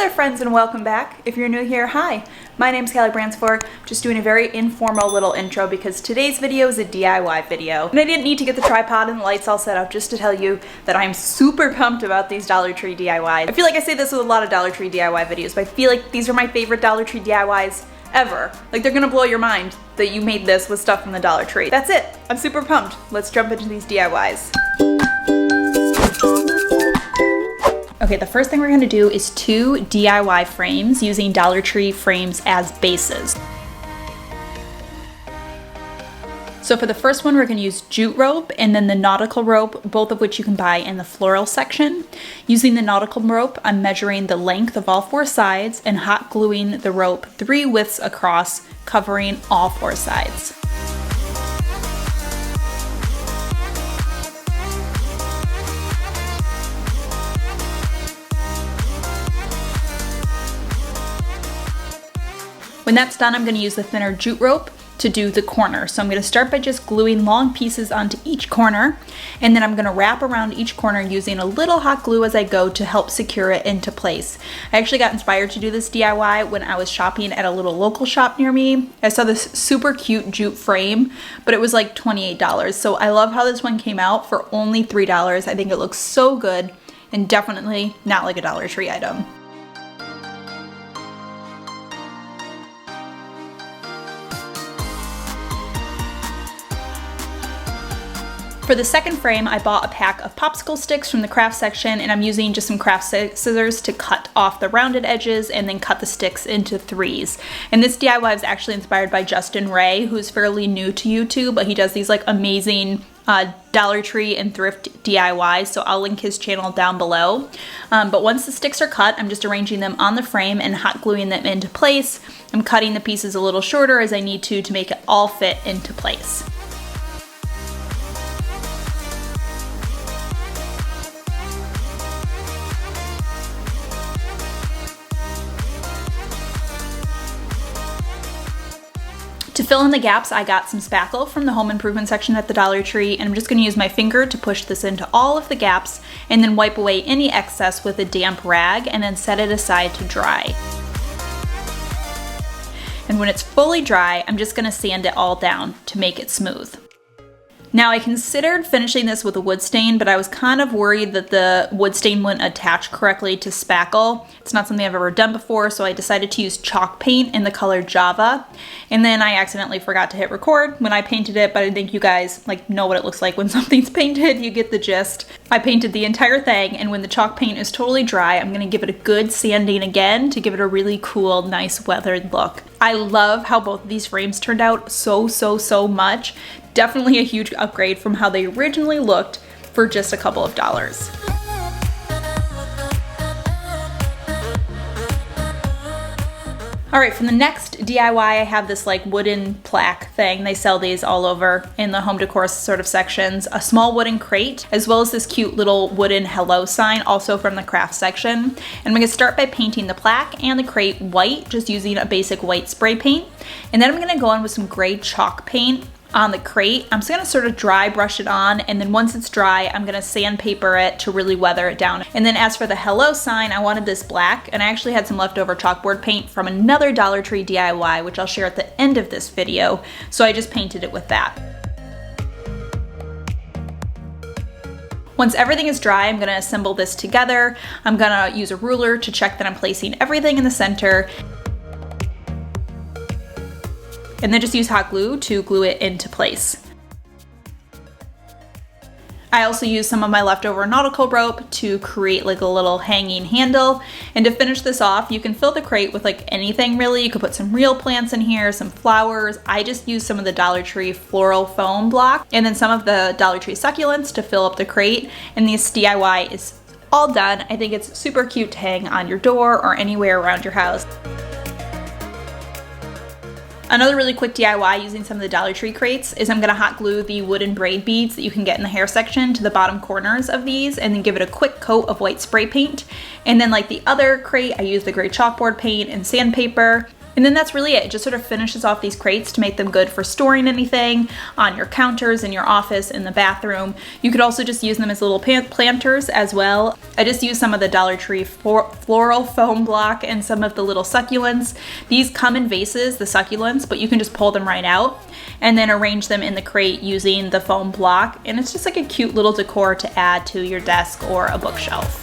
there friends, and welcome back. If you're new here, hi. My name's Kallie Branciforte. Just doing a very informal little intro because today's video is a DIY video. And I didn't need to get the tripod and the lights all set up just to tell you that I'm super pumped about these Dollar Tree DIYs. I feel like I say this with a lot of Dollar Tree DIY videos, but I feel like these are my favorite Dollar Tree DIYs ever. Like, they're gonna blow your mind that you made this with stuff from the Dollar Tree. That's it. I'm super pumped. Let's jump into these DIYs. Okay, the first thing we're gonna do is 2 DIY frames using Dollar Tree frames as bases. So for the first one, we're gonna use jute rope and then the nautical rope, both of which you can buy in the floral section. Using the nautical rope, I'm measuring the length of all 4 sides and hot gluing the rope 3 widths across, covering all 4 sides. When that's done, I'm going to use the thinner jute rope to do the corner. So I'm going to start by just gluing long pieces onto each corner, and then I'm going to wrap around each corner using a little hot glue as I go to help secure it into place. I actually got inspired to do this DIY when I was shopping at a little local shop near me. I saw this super cute jute frame, but it was like $28. So I love how this one came out for only $3. I think it looks so good and definitely not like a Dollar Tree item. For the second frame, I bought a pack of popsicle sticks from the craft section, and I'm using just some craft scissors to cut off the rounded edges and then cut the sticks into 3s. And this DIY is actually inspired by Justin Ray, who's fairly new to YouTube, but he does these like amazing Dollar Tree and thrift DIYs, so I'll link his channel down below. But once the sticks are cut, I'm just arranging them on the frame and hot gluing them into place. I'm cutting the pieces a little shorter as I need to make it all fit into place. To fill in the gaps, I got some spackle from the home improvement section at the Dollar Tree, and I'm just going to use my finger to push this into all of the gaps and then wipe away any excess with a damp rag and then set it aside to dry. And when it's fully dry, I'm just going to sand it all down to make it smooth. Now, I considered finishing this with a wood stain, but I was kind of worried that the wood stain wouldn't attach correctly to spackle. It's not something I've ever done before, so I decided to use chalk paint in the color Java. And then I accidentally forgot to hit record when I painted it, but I think you guys know what it looks like when something's painted. You get the gist. I painted the entire thing, and when the chalk paint is totally dry, I'm gonna give it a good sanding again to give it a really cool, nice weathered look. I love how both of these frames turned out so much. Definitely a huge upgrade from how they originally looked for just a couple of dollars. All right, for the next DIY, I have this like wooden plaque thing. They sell these all over in the home decor sort of sections. A small wooden crate, as well as this cute little wooden hello sign, also from the craft section. And I'm gonna start by painting the plaque and the crate white, just using a basic white spray paint. And then I'm gonna go in with some gray chalk paint on the crate. I'm just gonna sort of dry brush it on, and then once it's dry, I'm gonna sandpaper it to really weather it down. And then as for the hello sign, I wanted this black, and I actually had some leftover chalkboard paint from another Dollar Tree DIY, which I'll share at the end of this video, so I just painted it with that. Once everything is dry, I'm gonna assemble this together. I'm gonna use a ruler to check that I'm placing everything in the center, and then just use hot glue to glue it into place. I also used some of my leftover nautical rope to create like a little hanging handle. And to finish this off, you can fill the crate with like anything really. You could put some real plants in here, some flowers. I just used some of the Dollar Tree floral foam block and then some of the Dollar Tree succulents to fill up the crate. And this DIY is all done. I think it's super cute to hang on your door or anywhere around your house. Another really quick DIY using some of the Dollar Tree crates is I'm gonna hot glue the wooden braid beads that you can get in the hair section to the bottom corners of these, and then give it a quick coat of white spray paint. And then like the other crate, I used the gray chalkboard paint and sandpaper. And then that's really it. It just sort of finishes off these crates to make them good for storing anything on your counters, in your office, in the bathroom. You could also just use them as little planters as well. I just used some of the Dollar Tree floral foam block and some of the little succulents. These come in vases, the succulents, but you can just pull them right out and then arrange them in the crate using the foam block. And it's just like a cute little decor to add to your desk or a bookshelf.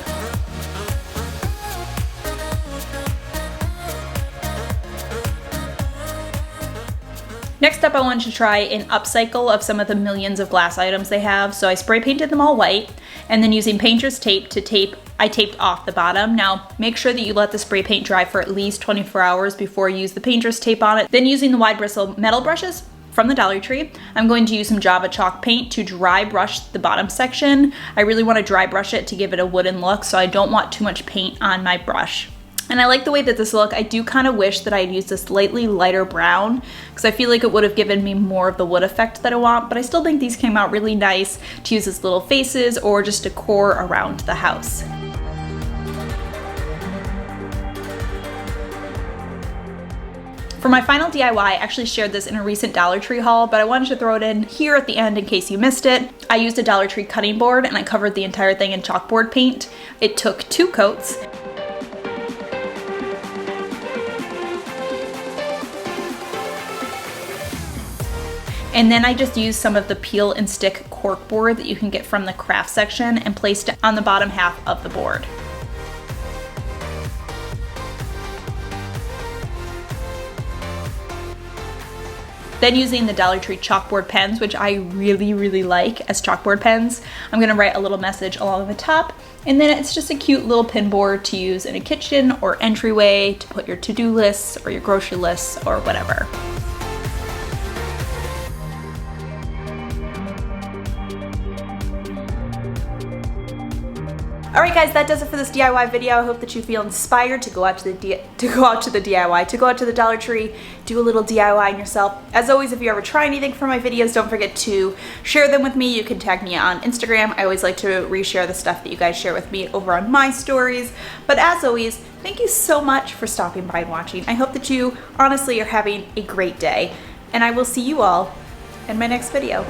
Next up, I wanted to try an upcycle of some of the millions of glass items they have. So I spray painted them all white, and then using painter's tape I taped off the bottom. Now, make sure that you let the spray paint dry for at least 24 hours before you use the painter's tape on it. Then using the wide bristle metal brushes from the Dollar Tree, I'm going to use some Java chalk paint to dry brush the bottom section. I really want to dry brush it to give it a wooden look, so I don't want too much paint on my brush. And I like the way that this look. I do kind of wish that I had used a slightly lighter brown because I feel like it would have given me more of the wood effect that I want, but I still think these came out really nice to use as little faces or just decor around the house. For my final DIY, I actually shared this in a recent Dollar Tree haul, but I wanted to throw it in here at the end in case you missed it. I used a Dollar Tree cutting board and I covered the entire thing in chalkboard paint. It took 2 coats. And then I just used some of the peel and stick cork board that you can get from the craft section and placed it on the bottom half of the board. Then using the Dollar Tree chalkboard pens, which I really like as chalkboard pens, I'm gonna write a little message along the top, and then it's just a cute little pin board to use in a kitchen or entryway to put your to-do lists or your grocery lists or whatever. Alright guys, that does it for this DIY video. I hope that you feel inspired to go out to the Dollar Tree, do a little DIY on yourself. As always, if you ever try anything from my videos, don't forget to share them with me. You can tag me on Instagram. I always like to reshare the stuff that you guys share with me over on my stories. But as always, thank you so much for stopping by and watching. I hope that you honestly are having a great day, and I will see you all in my next video.